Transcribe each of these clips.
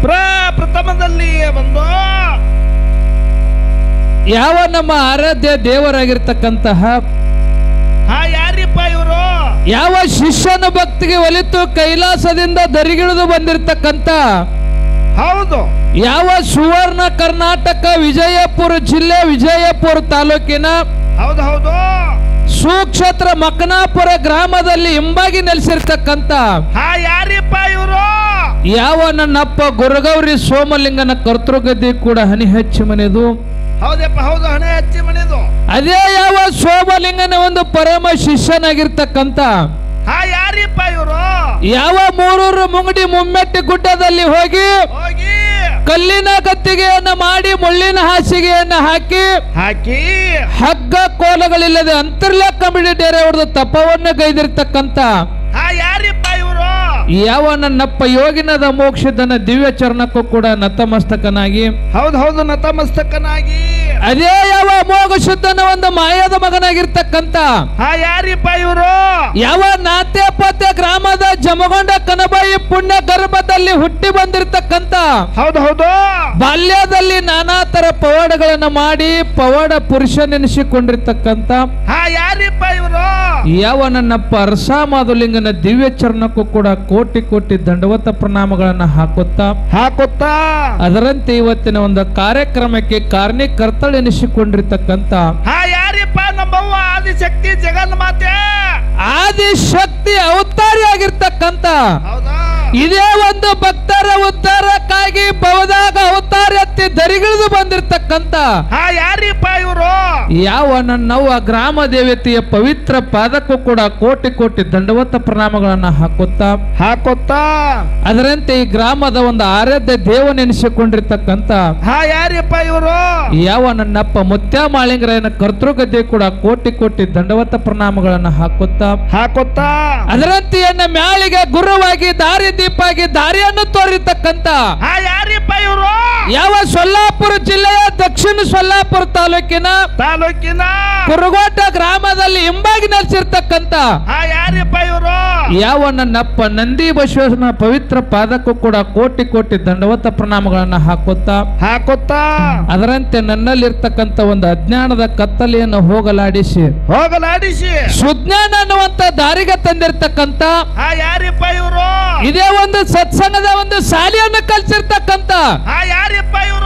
ಪ್ರಥಮದಲ್ಲಿ ಬಂದು ಯಾವ ನಮ್ಮ ಆರಾಧ್ಯ ದೇವರಾಗಿರ್ತಕ್ಕಂತಹ ಯಾರಿಪ್ಪ ಇವರು? ಯಾವ ಶಿಷ್ಯನ ಭಕ್ತಿಗೆ ಒಲಿತು ಕೈಲಾಸದಿಂದ ದರಿಗಿಳಿದು ಬಂದಿರತಕ್ಕಂತ ಹೌದು. ಯಾವ ಸುವರ್ಣ ಕರ್ನಾಟಕ ವಿಜಯಪುರ ಜಿಲ್ಲೆ ವಿಜಯಪುರ ತಾಲೂಕಿನ ಹೌದು ಹೌದು ಸುಕ್ಷೇತ್ರ ಮಕನಾಪುರ ಗ್ರಾಮದಲ್ಲಿ ಹಿಂಬಾಗಿ ನೆಲೆಸಿರ್ತಕ್ಕಂತ ಯಾರಿಪ್ಪ ಇವರು? ಯಾವ ನನ್ನಪ್ಪ ಗುರುಗೌರಿ ಸೋಮಲಿಂಗನ ಕರ್ತೃಗದ್ದೆ ಕೂಡ ಹನಿ ಹಚ್ಚಿ ಮನೆದು. ಹೌದಪ್ಪ ಹೌದು, ಹಣೆ ಹಚ್ಚಿ ಮನೆದು. ಅದೇ ಯಾವ ಸೋಮಲಿಂಗನ ಒಂದು ಪರಮ ಶಿಷ್ಯನಾಗಿರ್ತಕ್ಕಂತ ಯಾರಿಪ್ಪ ಇವರು? ಯಾವ ಮೂರೂರು ಮುಂಗಡಿ ಮುಮ್ಮೆಟ್ಟಿ ಗುಡ್ಡದಲ್ಲಿ ಹೋಗಿ ಕಲ್ಲಿನ ಗತ್ತಿಗೆಯನ್ನು ಮಾಡಿ ಮುಳ್ಳಿನ ಹಾಸಿಗೆಯನ್ನು ಹಾಕಿ ಹಗ್ಗ ಕೋಲಗಳಿಲ್ಲದೆ ಅಂತರ್ಲ ಕಂಬಿಡಿ ಡೇರೆ ಹೊಡೆದು ತಪವನ್ನು ಗೈದಿರ್ತಕ್ಕಂತ ಯಾರಿಪ್ಪ ಇವರು? ಯಾವ ನನ್ನಪ್ಪ ಯೋಗಿನದ ಮೋಕ್ಷದನ ದಿವ್ಯ ಚರಣಕ್ಕೂ ಕೂಡ ನತಮಸ್ತಕನಾಗಿ. ಹೌದು ಹೌದು, ನತಮಸ್ತಕನಾಗಿ. ಅದೇ ಯಾವ ಮೋಗ ಶುದ್ಧನ ಒಂದು ಮಾಯದ ಮಗನಾಗಿರ್ತಕ್ಕಂತ ಯಾರಿಪ್ಪ ಇವರು? ಯಾವ ನಾತ್ಯಪತ್ಯ ಗ್ರಾಮದ ಜಮಗೊಂಡ ಕನಬಾಯಿ ಪುಣ್ಯ ಗರ್ಭದಲ್ಲಿ ಹುಟ್ಟಿ ಬಂದಿರತಕ್ಕಂತ ಹೌದು ಹೌದು ಬಾಲ್ಯದಲ್ಲಿ ನಾನಾ ತರ ಪವಾಡಗಳನ್ನು ಮಾಡಿ ಪವಾಡ ಪುರುಷನೆನಿಸಿಕೊಂಡಿರ್ತಕ್ಕಂತ ಯಾರಿಪ್ಪ ಇವರು? ಯಾವ ನನ್ನಪ್ಪ ಅರಸ ಮಾಧುಲಿಂಗನ ದಿವ್ಯ ಚರಣಕ್ಕೂ ಕೂಡ ಕೋಟಿ ಕೋಟಿ ದಂಡವತ ಪ್ರಣಾಮಗಳನ್ನ ಹಾಕುತ್ತಾ ಅದರಂತೆ ಇವತ್ತಿನ ಒಂದು ಕಾರ್ಯಕ್ರಮಕ್ಕೆ ಕಾರಣೀಕರ್ತಳೆನಿಸಿಕೊಂಡಿರ್ತಕ್ಕಂತ ಯಾರಿಪ್ಪ? ನಮ್ಮವ್ವ ಆದಿಶಕ್ತಿ ಜಗನ್ಮಾತೆ, ಆದಿಶಕ್ತಿ ಅವತಾರಿ ಆಗಿರ್ತಕ್ಕಂತ ಹೌದಾ? ಇದೇ ಒಂದು ಭಕ್ತರ ಉದ್ಧಾರಕ್ಕಾಗಿ ಭವದಾಗ ಅವತಾರ ಎತ್ತಿ ದರಿಗಿಳಿದು ಬಂದಿರತಕ್ಕಂತ ಯಾರಿಪ್ಪ ಇವರು? ಯಾವ ನನ್ನವ್ವ ಗ್ರಾಮ ದೇವತೆಯ ಪವಿತ್ರ ಪಾದಕ್ಕೂ ಕೂಡ ಕೋಟಿ ಕೋಟಿ ದಂಡವತ ಪ್ರಣಾಮಗಳನ್ನ ಹಾಕುತ್ತಾ ಅದರಂತೆ ಈ ಗ್ರಾಮದ ಒಂದು ಆರಾಧ್ಯ ದೇವನೆನಿಸಿಕೊಂಡಿರ್ತಕ್ಕಂತ ಯಾರಿಪ್ಪ ಇವರು? ಯಾವ ನನ್ನಪ್ಪ ಮುತ್ಯ ಮಾಳಿಂಗರಾಯನ ಕರ್ತೃಗದ್ದೆ ಕೂಡ ಕೋಟಿ ಕೋಟಿ ದಂಡವತ ಪ್ರಣಾಮಗಳನ್ನ ಹಾಕುತ್ತಾ ಅದರಂತೆಯನ್ನ ಮ್ಯಾಳಿಗೆ ಗುರುವಾಗಿ ದಾರಿ ದೀಪಾಗಿ ದಾರಿಯನ್ನು ತೋರಿರ್ತಕ್ಕಂತ ಯಾರಿಪ್ಪ ಇವರು? ಯಾವ ಸೊಲ್ಲಾಪುರ ಜಿಲ್ಲೆಯ ದಕ್ಷಿಣ ಸೊಲ್ಲಾಪುರ ತಾಲೂಕಿನ ಕುರುಗೋಟ ಗ್ರಾಮದಲ್ಲಿ ಹಿಂಬಾಗಿ ನೆಲೆಸಿರ್ತಕ್ಕಂತ ಯಾರಿಪ್ಪ ಇವರು? ಯಾವ ನನ್ನಪ್ಪ ನಂದಿ ಬಸವೇಶ್ವರನ ಪವಿತ್ರ ಪಾದಕ್ಕೂ ಕೂಡ ಕೋಟಿ ಕೋಟಿ ದಂಡವತ ಪ್ರಣಾಮಗಳನ್ನ ಹಾಕುತ್ತಾ ಅದರಂತೆ ನನ್ನಲ್ಲಿರ್ತಕ್ಕಂತ ಒಂದು ಅಜ್ಞಾನದ ಕತ್ತಲೆಯನ್ನು ಹೋಗಲಾಡಿಸಿ ಸುಜ್ಞಾನ ಅನ್ನುವಂತ ದಾರಿಗೆ ತಂದಿರ್ತಕ್ಕಂತ ಯಾರಿಪ್ಪ ಇವರು? ಇದೇ ಒಂದು ಸತ್ಸಂಗದ ಒಂದು ಶಾಲೆಯನ್ನು ಕಲಿಸಿರ್ತಕ್ಕಂತ ಯಾರಿಪ್ಪ ಇವರು?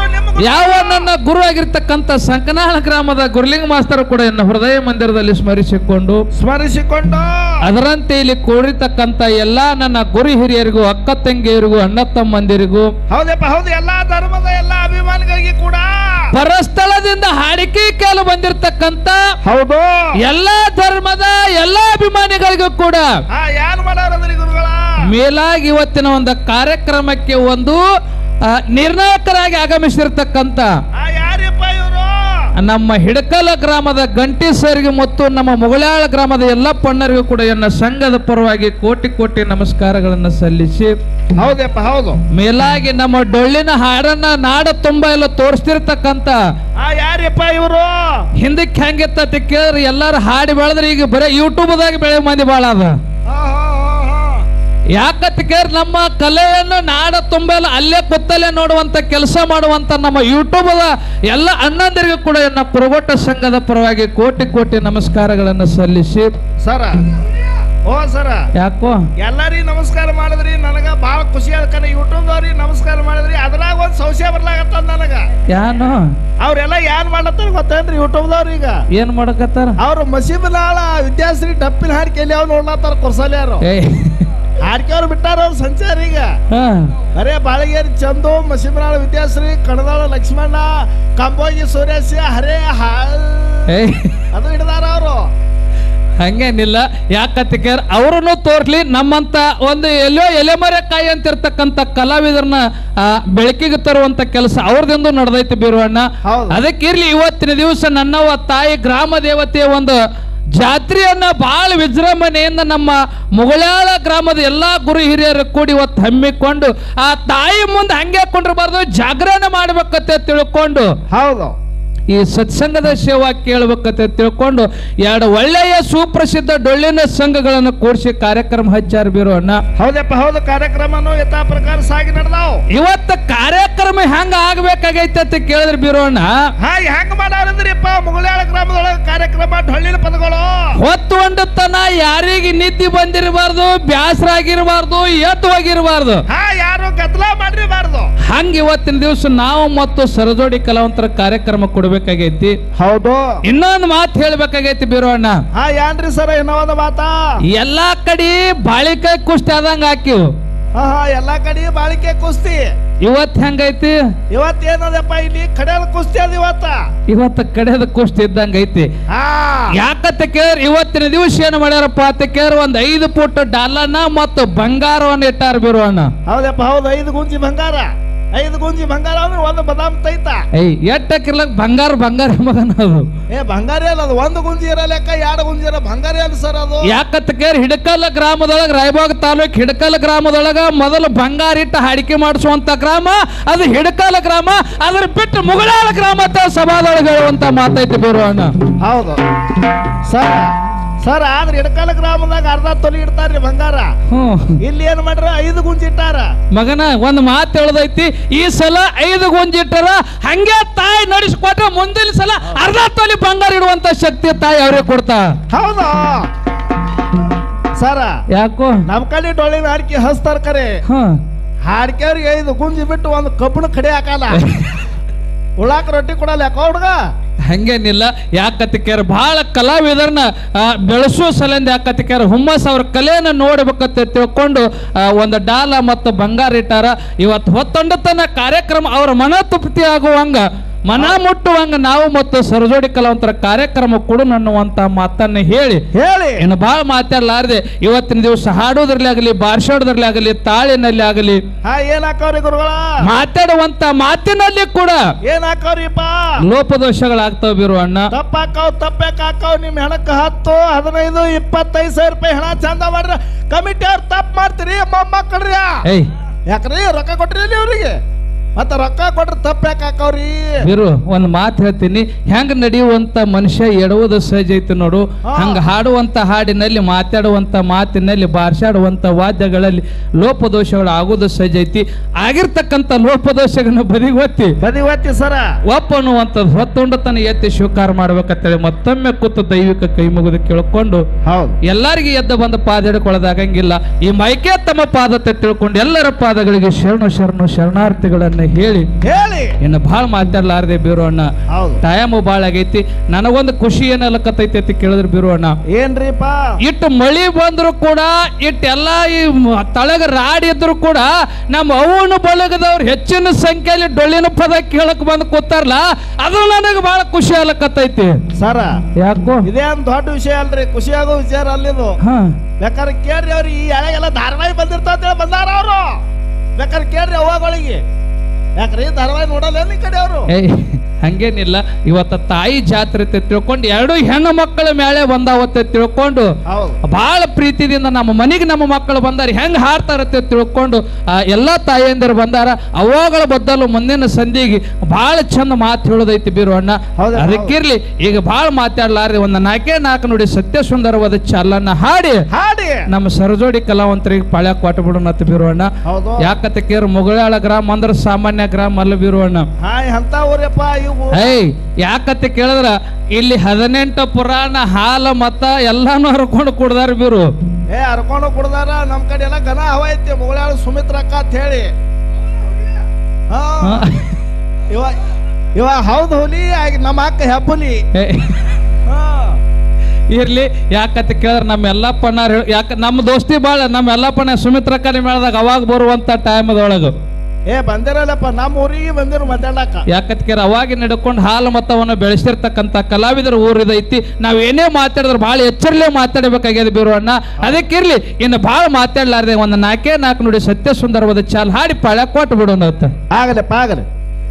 ಯಾವ ನನ್ನ ಗುರು ಆಗಿರ್ತಕ್ಕಂತ ಸಂಕನಾಳ ಗ್ರಾಮದ ಗುರುಲಿಂಗ ಮಾಸ್ತರ್ ಕೂಡ ಎನ್ನ ಹೃದಯ ಮಂದಿರದಲ್ಲಿ ಸ್ಮರಿಸಿಕೊಂಡು ಅದರಂತೆ ಇಲ್ಲಿ ಕೂಡಿರ್ತಕ್ಕಂತ ಎಲ್ಲಾ ನನ್ನ ಗುರು ಹಿರಿಯರಿಗೂ ಅಕ್ಕ ತಂಗಿಯರಿಗೂ ಅಣ್ಣ ತಮ್ಮಂದಿರಿಗೂ ಹೌದಪ್ಪ ಹೌದು, ಎಲ್ಲಾ ಧರ್ಮದ ಎಲ್ಲಾ ಅಭಿಮಾನಿಗಳಿಗೆ ಕೂಡ ಪರಸ್ಥಳದಿಂದ ಹಾಡಿಕೆ ಕೇಳು ಬಂದಿರತಕ್ಕಂತ ಹೌದು ಎಲ್ಲಾ ಧರ್ಮದ ಎಲ್ಲಾ ಅಭಿಮಾನಿಗಳಿಗೂ ಕೂಡ ಮೇಲಾಗಿ ಇವತ್ತಿನ ಒಂದು ಕಾರ್ಯಕ್ರಮಕ್ಕೆ ಒಂದು ನಿರ್ಣಾಯಕರಾಗಿ ಆಗಮಿಸಿರ್ತಕ್ಕಂತ ನಮ್ಮ ಹಿಡಕಲ ಗ್ರಾಮದ ಗಂಟಿ ಸರ್ಗೆ ಮತ್ತು ನಮ್ಮ ಮುಗಳಾಳ ಗ್ರಾಮದ ಎಲ್ಲ ಪಣ್ಣರಿಗೂ ಕೂಡ ಎನ್ನ ಸಂಘದ ಪರವಾಗಿ ಕೋಟಿ ಕೋಟಿ ನಮಸ್ಕಾರಗಳನ್ನು ಸಲ್ಲಿಸಿ ಹೌದಪ್ಪ ಹೌದು ಮೇಲಾಗಿ ನಮ್ಮ ಡೊಳ್ಳಿನ ಹಾಡನ್ನ ನಾಡ ತುಂಬಾ ಎಲ್ಲ ತೋರಿಸ್ತಿರ್ತಕ್ಕಂತ ಯಾರಪ್ಪ ಇವರು? ಹಿಂದಕ್ಕೆ ಹೆಂಗಿತ್ತ ಕೇಳ್ರಿ, ಎಲ್ಲಾರು ಹಾಡಿ ಬೆಳೆದ್ರೆ ಈಗ ಬರೀ ಯೂಟ್ಯೂಬ್ದಾಗ ಬೆಳೆ ಮಂದಿ ಬಾಳ ಅದ. ಯಾಕತ್ ಕೇರ್ ನಮ್ಮ ಕಲೆಯನ್ನು ನಾಡ ತುಂಬೆಲ್ಲ ಅಲ್ಲೇ ಕುತ್ತಲ್ಲೇ ನೋಡುವಂತ ಕೆಲಸ ಮಾಡುವಂತ ನಮ್ಮ ಯೂಟ್ಯೂಬ್ ಎಲ್ಲ ಅಣ್ಣಂದರಿಗೂ ಕೂಡ ನನ್ನ ಕುರುಗೋಟ ಸಂಘದ ಪರವಾಗಿ ಕೋಟಿ ಕೋಟಿ ನಮಸ್ಕಾರಗಳನ್ನು ಸಲ್ಲಿಸಿ ಸರ ಸರ ಯಾಕೋ ಎಲ್ಲರಿಗೂ ನಮಸ್ಕಾರ ಮಾಡಿದ್ರಿ, ನನಗ ಬಹಳ ಖುಷಿ ಆದ್ರೆ ಯೂಟ್ಯೂಬ್ ಅವ್ರಿಗೆ ನಮಸ್ಕಾರ ಮಾಡಿದ್ರಿ. ಅದ್ರಾಗ ಒಂದ್ ಸಂಶಯ ಬರ್ಲಾಗತ್ತ ನನಗ. ಯಾನು ಅವ್ರೆಲ್ಲ ಏನ್ ಮಾಡತ್ತಾರ ಗೊತ್ತೇನ್ರಿ ಯೂಟ್ಯೂಬ್ ದವ್ರೀಗ? ಏನ್ ಮಾಡಕತ್ತಾರ? ಅವ್ರು ಮಸೀಬನಾಳ ವಿದ್ಯಾಶ್ರೀ ಡಪ್ಪಿನ ಹಾಡಿಕೆಯಲ್ಲಿ ಅವ್ರು ನೋಡ್ಲತ್ತಾರ ಕೊರ್ಸಲ್ಯಾರು ಹಾಡ್ಕೆಯವ್ರು ಬಿಟ್ಟಾರ ಅವ್ರು ಸಂಚಾರ ಈಗ. ಅರೇ ಬಾಳಗೇರಿ ಚಂದು, ಮಸೀಬನಾಳ ವಿದ್ಯಾಶ್ರೀ, ಕಣದಾಳ ಲಕ್ಷ್ಮಣ, ಕಂಬೋಗಿ ಸೂರ್ಯಸ್ಯ, ಹರೇ ಅದು ಹಿಡ್ದಾರ ಅವರು. ಹಂಗೇನಿಲ್ಲ, ಯಾಕತ್ತಿಕೆ ಅವ್ರನ್ನು ತೋರ್ಲಿ ನಮ್ಮಂತ ಒಂದು ಎಲೆಮರೆಕಾಯಿ ಅಂತ ಇರ್ತಕ್ಕಂಥ ಕಲಾವಿದರನ್ನ ಬೆಳಕಿಗೆ ತರುವಂತ ಕೆಲಸ ಅವ್ರದಿಂದ ನಡೆದೈತಿ ಬೀರುವಣ್ಣ. ಅದಕ್ಕಿರ್ಲಿ ಇವತ್ತಿನ ದಿವಸ ನನ್ನವ ತಾಯಿ ಗ್ರಾಮ ದೇವತೆಯ ಒಂದು ಜಾತ್ರೆಯನ್ನ ಬಹಳ ವಿಜೃಂಭಣೆಯಿಂದ ನಮ್ಮ ಮುಗಳಾಳ ಗ್ರಾಮದ ಎಲ್ಲಾ ಗುರು ಹಿರಿಯರು ಕೂಡಿ ಇವತ್ತು ಹಮ್ಮಿಕೊಂಡು ಆ ತಾಯಿ ಮುಂದೆ ಹಂಗೆ ಕೊಂಡಿರಬಾರ್ದು, ಜಾಗರಣೆ ಮಾಡ್ಬೇಕಂತ ತಿಳ್ಕೊಂಡು ಹೌದು ಈ ಸತ್ಸಂಗದ ಸೇವಾ ಕೇಳಬೇಕಂತ ತಿಳ್ಕೊಂಡು ಎರಡು ಒಳ್ಳೆಯ ಸುಪ್ರಸಿದ್ಧ ಡೊಳ್ಳಿನ ಸಂಘಗಳನ್ನು ಕೂಡಿಸಿ ಕಾರ್ಯಕ್ರಮ ಹಚ್ಚಾರ ಬೀರೋಣ್ಣ. ಹೌದಪ್ಪ ಹೌದು, ಕಾರ್ಯಕ್ರಮನು ಯಥಾ ಪ್ರಕಾರ ಸಾಗಿ ನಡೆದಾವ್. ಇವತ್ತ ಕಾರ್ಯಕ್ರಮ ಹೆಂಗ ಆಗ್ಬೇಕಾಗೈತೆ ಅಂತ ಕೇಳಿದ್ರೆ ಬೀರೋಣ್ಣ, ಹೆಂಗ ಮಾಡಾರಂದ್ರಿಪ್ಪ ಮುಗಳಾಳ ಗ್ರಾಮದೊಳಗ ಕಾರ್ಯಕ್ರಮ ಡೊಳ್ಳಿನ ಪದಗಳು ಹೊತ್ತುಕೊಂಡತನ ಯಾರಿಗೆ ನಿದ್ದೆ ಬಂದಿರಬಾರ್ದು, ಬ್ಯಾಸರ ಆಗಿರಬಾರ್ದು, ಎದ್ದು ಹೋಗಿರಬಾರ್ದು, ಯಾರು ಗದ್ದಲ ಮಾಡಿರಬಾರ್ದು. ಹಂಗ ಇವತ್ತಿನ ದಿವಸ ನಾವು ಮತ್ತು ಸರಜೋಡಿ ಕಲಾವಂತರ ಕಾರ್ಯಕ್ರಮ ಕೊಡ್ಬೇಕಾಗೈತಿ. ಹೌದು, ಇನ್ನೊಂದು ಮಾತು ಹೇಳ್ಬೇಕಾಗೈತಿ ಬೀರೋಣ್ಣ. ಏನ್ರಿ ಸರ್ ಇನ್ನೂ ಒಂದು ಮಾತಾ? ಎಲ್ಲಾ ಕಡೆ ಬಾಳಿಕಾಯಿ ಕುಸ್ತಿ ಆದಂಗ ಹಾಕಿವ್. ಎಲ್ಲಾ ಕಡೆ ಬಾಳಿಕೆ ಕುಸ್ತಿ. ಇವತ್ ಹೆಂಗೈತಿ? ಇವತ್ ಏನದಪ್ಪ ಇಲ್ಲಿ ಕಡೆಯದ ಕುಸ್ತಿ ಅದ. ಇವತ್ತ ಕಡೆಯದ ಕುಸ್ತಿ ಇದ್ದಂಗ ಐತಿ. ಯಾಕಂತ ಕೇಳ್ರಿ, ಇವತ್ತಿನ ದಿವಸ ಏನ್ ಮಾಡ್ಯಾರಪ್ಪ ಅಂತ ಕೇಳ್ರಿ, ಒಂದ್ 5 ಫುಟ್ ಡಾಲರ್ನ ಮತ್ತು ಬಂಗಾರವನ್ನು ಇಟ್ಟಾರ ಬೀರೋಣ್ಣ. ಹೌದಪ್ಪ ಹೌದು, 5 ಗುಂಜಿ ಬಂಗಾರ. 5 ಗುಂಜಿ ಬಂಗಾರ ಅಂದ್ರೆ 1 ಬದಾಮ್ ತೈತ. ಎಟ್ಟಕ್ಕಿರ್ಲಕ್ ಬಂಗಾರ ಬಂಗಾರ ಮಗನ ಅದು. ಬಂಗಾರ ಅಲ್ಲ ಅದು, 1 ಗುಂಜಿ ಇರೋ ಲೆಕ್ಕ, 2 ಗುಂಜಿ ಇರೋ ಬಂಗಾರ ಅಲ್ಲ ಸರ್ ಅದು. ಯಾಕಂತ ಕೇಳಿ ಹಿಡಕಲ್ ಗ್ರಾಮದೊಳಗ, ರಾಯಬಾಗ್ ತಾಲೂಕ್ ಹಿಡಕಲ್ ಗ್ರಾಮದೊಳಗ ಮೊದಲು ಬಂಗಾರ ಇಟ್ಟು ಹಾಡಿಕೆ ಮಾಡಿಸುವಂತ ಗ್ರಾಮ ಅದು ಹಿಡಕಲ್ ಗ್ರಾಮ. ಅದ್ರ ಬಿಟ್ಟು ಮುಗಳಾಳ ಗ್ರಾಮ ಅಂತ ಸಭಾದೊಳಗೆ ಹೇಳುವಂತ ಮಾತೈತಿ ಬೀರೋಣ್ಣ. ಹೌದು ಸರ್, ಆದ್ರೆ ಹಿಡಕಲ್ ಗ್ರಾಮದಾಗ ಅರ್ಧ ತೊಲಿ ಇಡ್ತಾರ್ರಿ ಬಂಗಾರ. ಇಲ್ಲಿ ಏನ್ ಮಾಡ್ರ 5 ಗುಂಜಿ ಇಟ್ಟಾರ. ಮಗನ ಒಂದ್ ಮಾತು ಹೇಳದೈತಿ, ಈ ಸಲ 5 ಗುಂಜಿ ಇಟ್ಟಾರ, ಹಂಗೆ ತಾಯಿ ನಡೆಸ್ಕೊಟ್ರೆ ಮುಂದಿನ ಸಲ ಅರ್ಧ ತೊಲಿ ಬಂಗಾರ ಇಡುವಂತ ಶಕ್ತಿ ತಾಯಿ ಅವ್ರಿಗೆ ಕೊಡ್ತಾ. ಹೌದು ಸರ, ಯಾಕೋ ನಮ್ ಕಡೆ ಡೊಳ್ಳಿನ ಹಾಡಿಕೆ ಹಸ್ತಾರ ಕರೆ. ಹಾಡಿಕೆ ಅವ್ರಿಗೆ 5 ಗುಂಜಿ ಬಿಟ್ಟು 1 ಕಬ್ಬಣ ಕಡೆ ಹಾಕಲ್ಲ. ಉಳ್ಳಾಕ ರೊಟ್ಟಿ ಕೊಡಲ್ಲ ಯಾಕೋ ಹುಡುಗ. ಹಂಗೇನಿಲ್ಲ. ಯಾಕತ್ತಿಕ್ಯಾರ ಬಹಳ ಕಲಾವಿದರನ್ನ ಬೆಳೆಸುವ ಸಲಿಂದ ಯಾಕತ್ತಿಕ್ಯಾರ ಹುಮ್ಮಸ್ ಅವ್ರ ಕಲೆಯನ್ನು ನೋಡ್ಬೇಕಂತ ತಿಳ್ಕೊಂಡು ಒಂದು ಡಾಲ ಮತ್ತು ಬಂಗಾರ ಇಟ್ಟಾರ. ಇವತ್ತು ಹೊತ್ತೊಂಡತನ ಕಾರ್ಯಕ್ರಮ ಅವ್ರ ಮನ ತೃಪ್ತಿ ಆಗುವಂಗ, ಮನ ಮುಟ್ಟುವಂಗ ನಾವು ಮತ್ತು ಸರಜೋಡಿ ಕಲಾವಂತರ ಕಾರ್ಯಕ್ರಮ ಕೊಡು ಅನ್ನುವಂತ ಮಾತನ್ನ ಹೇಳಿ ಇನ್ನು ಬಹಳ ಮಾತಾಡಲಾರದೆ ಇವತ್ತಿನ ದಿವಸ ಹಾಡೋದ್ರಲ್ಲಿ ಆಗಲಿ, ಬಾರ್ಸೋದ್ರಲ್ಲಿ ಆಗಲಿ, ತಾಳಿನಲ್ಲಿ ಆಗಲಿ ಏನಾಕವ್ರಿ ಗುರುಗಳ ಮಾತಾಡುವಂತ ಮಾತಿನಲ್ಲಿ ಕೂಡ ಏನಾಕವ್ರಿಪ್ಪ ಲೋಪದೋಷಗಳಾಗ್ತಾವ ಬೀರು ಅಣ್ಣ. ತಪ್ಪಾಕಾವ್ ನಿಮ್ ಹೆಣಕ್ಕೆ 10, 15, 25 ಸಾವಿರ ರೂಪಾಯಿ ಹೆಣ ಚಂದ ಮಾಡ್ರಿ. ಕಮಿಟಿ ಅವ್ರು ತಪ್ಪು ಮಾಡ್ತೀರಿ ಮೊಮ್ಮಕ್ಕಳ್ರಿ. ಯಾಕ್ರಿ ರೊಕ್ಕ ಕೊಟ್ರಿ ಅವ್ರಿಗೆ? ಮತ್ತ ರೊಕ್ಕ ಕೊಟ್ರೆ ತಪ್ಪ ಯಾಕೆ ಹಾಕವ್ರಿ? ಬೀರು ಒಂದ್ ಮಾತು ಹೇಳ್ತೀನಿ, ಹೆಂಗ ನಡೆಯುವಂತ ಮನುಷ್ಯ ಎಡುವುದು ಸಹಜ ಐತಿ ನೋಡು. ಹಂಗ ಹಾಡುವಂತ ಹಾಡಿನಲ್ಲಿ, ಮಾತಾಡುವಂತ ಮಾತಿನಲ್ಲಿ, ಬಾರ್ಸಾಡುವಂತ ವಾದ್ಯಗಳಲ್ಲಿ ಲೋಪದೋಷಗಳು ಆಗುವುದು ಸಹಜ ಐತಿ. ಆಗಿರ್ತಕ್ಕಂಥ ಲೋಪದೋಷಗಳನ್ನ ಬದಿಗೊತ್ತಿ ಸರ ಒಪ್ಪನ್ನುವಂಥದ್ದು ಹೊತ್ತೊಂಡತನ ಎತ್ತಿ ಸ್ವೀಕಾರ ಮಾಡ್ಬೇಕಂತೇಳಿ ಮತ್ತೊಮ್ಮೆ ಕೂತು ದೈವಿಕ ಕೈ ಮುಗಿದು ಕೇಳ್ಕೊಂಡು ಎಲ್ಲರಿಗೂ ಎದ್ದ ಬಂದ ಪಾದ ಹಿಡ್ಕೊಳ್ಳೋದಾಗಂಗಿಲ್ಲ. ಈ ಮೈಕೆ ತಮ್ಮ ಪಾದத்தை ತಿಳ್ಕೊಂಡು ಎಲ್ಲರ ಪಾದಗಳಿಗೆ ಶರಣು ಶರಣಾರ್ಥಿಗಳನ್ನ ಹೇಳಿ ಇನ್ನು ಬಹಳ ಮಾತಾಡ್ಲಾರ್ದೆ ಬೀರು ಅಣ್ಣ. ಟೈಮ್ ಬಾಳ ಆಗೈತಿ. ನನಗೊಂದು ಖುಷಿ ಏನಲ್ಲಕತ್ತೈತಿ ಅಂತ ಕೇಳಿದ್ರು ಬೀರು ಅಣ್ಣ, ಏನ್ರಿಪ್ಪ ಇಟ್ಟು ಮಳಿ ಬಂದ್ರು ಕೂಡ, ಇಟ್ಟೆಲ್ಲ ಈ ತಳಗ ರಾಡಿ ಇದ್ರು ಕೂಡ ನಮ್ಮ ಅವನು ಬಳಗದವ್ರು ಹೆಚ್ಚಿನ ಸಂಖ್ಯೆಯಲ್ಲಿ ಡೊಳ್ಳಿನ ಪದ ಕೇಳಕ್ ಬಂದು ಕೂತಾರಲ್ಲ, ಅದು ನನಗೆ ಬಹಳ ಖುಷಿ ಆಗ್ಲಕತ್ತೈತಿ ಸರ. ಯಾಕೋ ಇದೇ ಒಂದು ದೊಡ್ಡ ವಿಷಯ ಅಲ್ರಿ, ಖುಷಿ ಆಗೋ ವಿಚಾರ ಅಲ್ಲಿದು. ಬೇಕಾದ್ರೆ ಕೇಳ್ರಿ, ಅವ್ರು ಈ ಎಳೆಗೆಲ್ಲ ಧಾರಾವಾಹಿ ಬಂದಿರ್ತಾವ ಬಂದಾರ ಅವರು. ಬೇಕಾದ್ರೆ ಕೇಳ್ರಿ ಅವಾಗಳಿಗೆ, ಯಾಕ್ರಿ ಧಾರಾವಾಹಿ ನೋಡಲ್ಲ ಈ ಕಡೆ ಅವರು. ಹಂಗೇನಿಲ್ಲ, ಇವತ್ತ ತಾಯಿ ಜಾತ್ರೆ ತಿಳ್ಕೊಂಡು 2 ಹೆಣ್ಣು ಮಕ್ಕಳ ಮೇಲೆ ಬಂದಾವತ್ತೆ ತಿಳ್ಕೊಂಡು ಬಹಳ ಪ್ರೀತಿದಿಂದ ನಮ್ಮ ಮನೆಗೆ ನಮ್ಮ ಮಕ್ಕಳು ಬಂದಾರ, ಹೆಂಗ್ ಹಾಡ್ತಾರತ್ತೆ ತಿಳ್ಕೊಂಡು ಎಲ್ಲಾ ತಾಯಿಯಂದರು ಬಂದಾರ. ಅವಾಗಳ ಬದಲು ಮುಂದಿನ ಸಂಧಿಗೆ ಬಹಳ ಚಂದ ಮಾತು ಹೇಳೋದೈತಿ ಬೀರು ಅಣ್ಣ. ಅದಕ್ಕಿರ್ಲಿ, ಈಗ ಬಹಳ ಮಾತಾಡ್ಲಾರ್ದೆ ಒಂದು 4 ನೋಡಿ ಸತ್ಯ ಸುಂದರವಾದ ಚಾಲನ್ನ ಹಾಡಿ ನಮ್ಮ ಸರಜೋಡಿ ಕಲಾವಂತರಿಗೆ ಪಾಳ್ಯ ಕೊಟ್ಟು ಬಿಡೋಣ ಬೀರು ಅಣ್ಣ. ಯಾಕಂತ ಕೇರ್ ಮುಗಳಾಳ ಗ್ರಾಮ ಅಂದ್ರೆ ಸಾಮಾನ್ಯ ಗ್ರಾಮ ಅಲ್ಲ ಬೀರು ಅಣ್ಣ. ಯಾಕಂತ ಕೇಳಿದ್ರ ಇಲ್ಲಿ 18 ಪುರಾಣ ಹಾಲ ಮತ ಎಲ್ಲಾನು ಹರ್ಕೊಂಡು ಕುಡ್ದಾರ ಬೀರು. ಹರ್ಕೊಂಡು ಕುಡ್ದಾರ. ನಮ್ ಕಡೆ ಎಲ್ಲ ಘನ ಹವ ಐತಿ. ಮುಗಳಾಳ ಸುಮಿತ್ರಕ್ಕ ಅಂತ ಹೇಳಿ ಇವ ಹೌದು ಹುಲಿ, ನಮ್ಮ ಅಕ್ಕ ಹೆಬ್ಬುಲಿ. ಇರ್ಲಿ, ಯಾಕಂತ ಕೇಳಿದ್ರ ನಮ್ಮ ಎಲ್ಲಪ್ಪಣ್ಣ ನಮ್ಮ ದೋಸ್ತಿ ಬಾಳ, ನಮ್ಮ ಎಲ್ಲಪ್ಪಣ್ಣ ಸುಮಿತ್ರಕ್ಕ ಮೇಳದಾಗ ಅವಾಗ ಬರುವಂತ ಟೈಮದೊಳಗ ಬಂದಿರಲ್ಲಪ್ಪ, ನಮ್ಮ ಊರಿಗೆ ಬಂದಿರು ಮಾತಾಡಕ. ಯಾಕಂತ ಕೇಳ ಅವಾಗ ನಡ್ಕೊಂಡು ಹಾಲು ಮತವನ್ನು ಬೆಳೆಸಿರ್ತಕ್ಕಂಥ ಕಲಾವಿದರ ಊರಿದೈತಿ. ನಾವ್ ಏನೇ ಮಾತಾಡಿದ್ರೆ ಬಹಳ ಎಚ್ಚರಲೇ ಮಾತಾಡಬೇಕಾಗ್ಯದ ಬೀರು ಅಣ್ಣ. ಅದಕ್ಕಿರ್ಲಿ, ಇನ್ನು ಬಹಳ ಮಾತಾಡ್ಲಾರ್ದೆ ಒಂದು 4 ನೋಡಿ ಸತ್ಯ ಸುಂದರವಾದ ಚಾಲ್ ಹಾಡಿ ಪಾಳ್ಯ ಕೊಟ್ಟು ಬಿಡೋಣ. ಆಗಲಪ್ಪ ಆಗಲಿ.